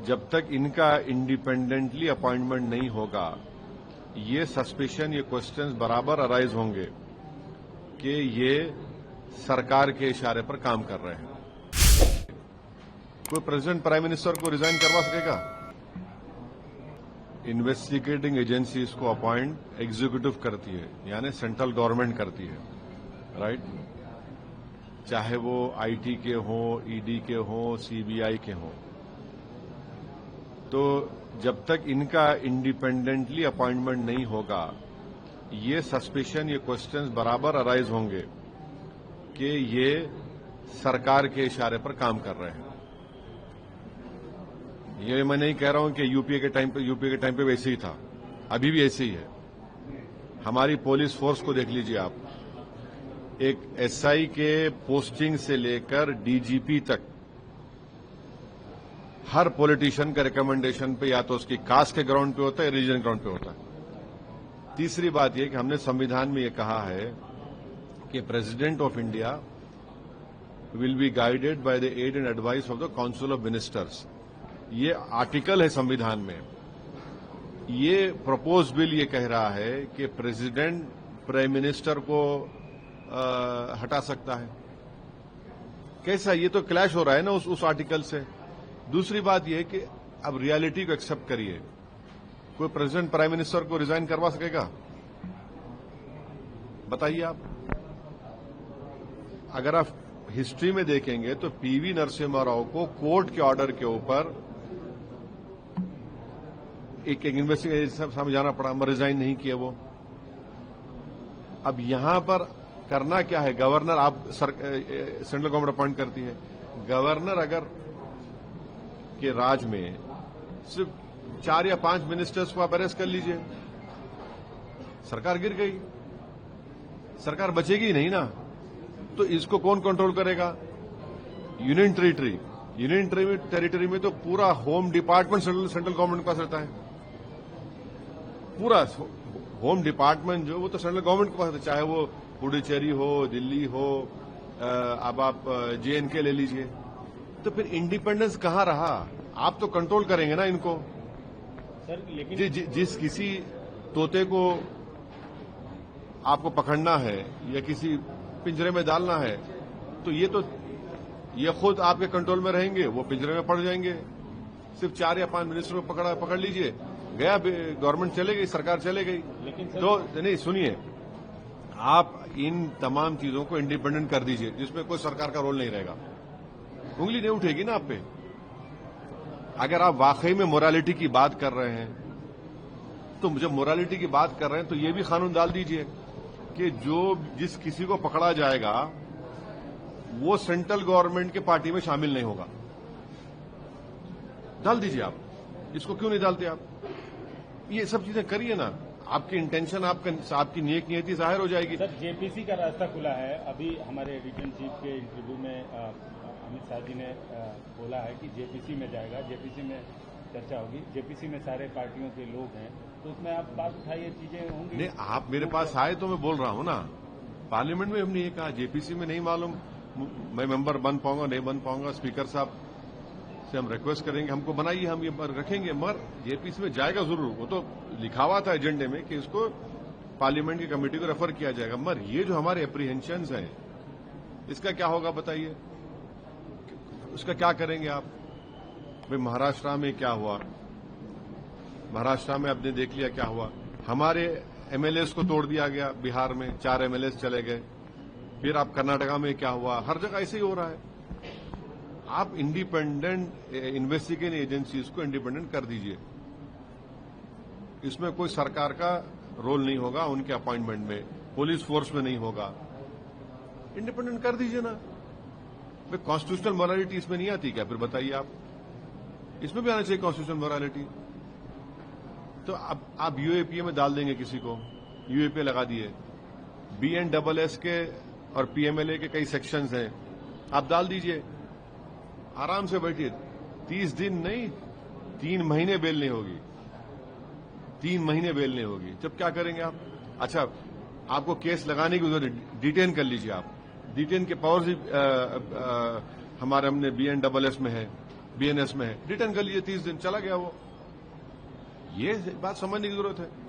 जब तक इनका इंडिपेंडेंटली अपॉइंटमेंट नहीं होगा, ये सस्पिशन, ये क्वेश्चंस बराबर अराइज होंगे कि ये सरकार के इशारे पर काम कर रहे हैं। कोई प्रेसिडेंट प्राइम मिनिस्टर को रिजाइन करवा सकेगा? इन्वेस्टिगेटिंग एजेंसीज को अपॉइंट एग्जीक्यूटिव करती है, यानी सेंट्रल गवर्नमेंट करती है, राइट? चाहे वो आईटी के हों, ईडी के हों, सीबीआई के हों। तो जब तक इनका इंडिपेंडेंटली अपॉइंटमेंट नहीं होगा, ये सस्पिशन, ये क्वेश्चंस बराबर अराइज होंगे कि ये सरकार के इशारे पर काम कर रहे हैं। ये मैं नहीं कह रहा हूं कि यूपीए के टाइम पे वैसे ही था, अभी भी ऐसे ही है। हमारी पुलिस फोर्स को देख लीजिए आप, एक एसआई के पोस्टिंग से लेकर डीजीपी तक हर पॉलिटिशियन का रिकमेंडेशन पे या तो उसकी कास्ट के ग्राउंड पे होता है, रिलीजन ग्राउंड पे होता है। तीसरी बात यह कि हमने संविधान में यह कहा है कि president of India will be guided by the aid and advice of the council of ministers. ये आर्टिकल है संविधान में। ये प्रपोज बिल ये कह रहा है कि प्रेसिडेंट प्राइम मिनिस्टर को हटा सकता है। कैसा? ये तो क्लैश हो रहा है ना उस आर्टिकल से। दूसरी बात यह है कि अब रियलिटी को एक्सेप्ट करिए। कोई प्रेसिडेंट प्राइम मिनिस्टर को रिजाइन करवा सकेगा? बताइए आप। अगर आप हिस्ट्री में देखेंगे तो पीवी नरसिम्हा राव को कोर्ट के ऑर्डर के ऊपर एक इन्वेस्टिगेशन सामने जाना पड़ा, मगर रिजाइन नहीं किया वो। अब यहां पर करना क्या है? गवर्नर, आप सेंट्रल गवर्नमेंट अपॉइंट करती है। गवर्नर अगर के राज में सिर्फ 4 या 5 मिनिस्टर्स को आप अरेस्ट कर लीजिए, सरकार गिर गई, सरकार बचेगी नहीं ना। तो इसको कौन कंट्रोल करेगा? यूनियन टेरिटरी में तो पूरा होम डिपार्टमेंट सेंट्रल गवर्नमेंट के पास रहता है। पूरा होम डिपार्टमेंट जो वो तो सेंट्रल गवर्नमेंट के पास रहता है, चाहे वो पुडुचेरी हो, दिल्ली हो, अब आप जेएनके ले लीजिए। तो फिर इंडिपेंडेंस कहां रहा? आप तो कंट्रोल करेंगे ना इनको। सर लेकिन जिस किसी तोते को आपको पकड़ना है या किसी पिंजरे में डालना है, तो ये खुद आपके कंट्रोल में रहेंगे, वो पिंजरे में पड़ जाएंगे। सिर्फ 4 या 5 मिनिस्टर को पकड़ लीजिए, गया गवर्नमेंट चले गई, सरकार चले गई। लेकिन तो नहीं, सुनिए, आप इन तमाम चीजों को इंडिपेंडेंट कर दीजिए जिसमें कोई सरकार का रोल नहीं रहेगा। उंगली नहीं उठेगी ना आप पे। अगर आप वाकई में मोरालिटी की बात कर रहे हैं, तो जब मोरालिटी की बात कर रहे हैं तो ये भी कानून डाल दीजिए कि जिस किसी को पकड़ा जाएगा वो सेंट्रल गवर्नमेंट के पार्टी में शामिल नहीं होगा। डाल दीजिए आप। इसको क्यों नहीं डालते आप? ये सब चीजें करिए ना। आपकी इंटेंशन, आपकी नेक नियति जाहिर हो जाएगी। सर जेपीसी का रास्ता खुला है। अभी हमारे एडिटर चीफ के इंटरव्यू में अमित शाह जी ने बोला है कि जेपीसी में जाएगा, जेपीसी में चर्चा होगी, जेपीसी में सारे पार्टियों के लोग हैं, तो उसमें आप बात उठाइए, चीजें होंगी। नहीं, आप मेरे पास आए तो मैं बोल रहा हूं ना। पार्लियामेंट में हमने ये कहा, जेपीसी में नहीं मालूम मैं मेंबर बन पाऊंगा नहीं बन पाऊंगा। स्पीकर साहब से हम रिक्वेस्ट करेंगे, हमको बनाइए, हम ये रखेंगे। मगर जेपीसी में जाएगा जरूर। वो तो लिखा हुआ था एजेंडे में कि इसको पार्लियामेंट की कमेटी को रेफर किया जाएगा। मगर ये जो हमारे एप्रीहेंशंस हैं, इसका क्या होगा बताइए? उसका क्या करेंगे आप? भाई महाराष्ट्र में क्या हुआ? महाराष्ट्र में आपने देख लिया क्या हुआ। हमारे एमएलएस को तोड़ दिया गया। बिहार में 4 एमएलएस चले गए। फिर आप कर्नाटका में क्या हुआ? हर जगह ऐसे ही हो रहा है। आप इंडिपेंडेंट इन्वेस्टिगेटिंग एजेंसीज को इंडिपेंडेंट कर दीजिए। इसमें कोई सरकार का रोल नहीं होगा, उनके अपॉइंटमेंट में, पुलिस फोर्स में नहीं होगा। इंडिपेंडेंट कर दीजिए ना। कॉन्स्टिट्यूशनल मोरालिटी इसमें नहीं आती क्या? फिर बताइए आप। इसमें भी आना चाहिए कॉन्स्टिट्यूशनल मोरालिटी। तो अब आप यूएपीए में डाल देंगे किसी को, यूएपीए लगा दिए। बीएनडबलएस के और पीएमएलए के कई सेक्शंस हैं, आप डाल दीजिए। आराम से बैठिए। 30 दिन नहीं, 3 महीने बेल नहीं होगी। 3 महीने बेल नहीं होगी। जब क्या करेंगे आप? अच्छा, आपको केस लगाने की जरूरत, डिटेन कर लीजिए आप। डिटेन के पावर्स हमने बीएनडबलएस में है। बीएनएस में है, रिटर्न कर लीजिए, 30 दिन चला गया वो। ये बात समझने की जरूरत है।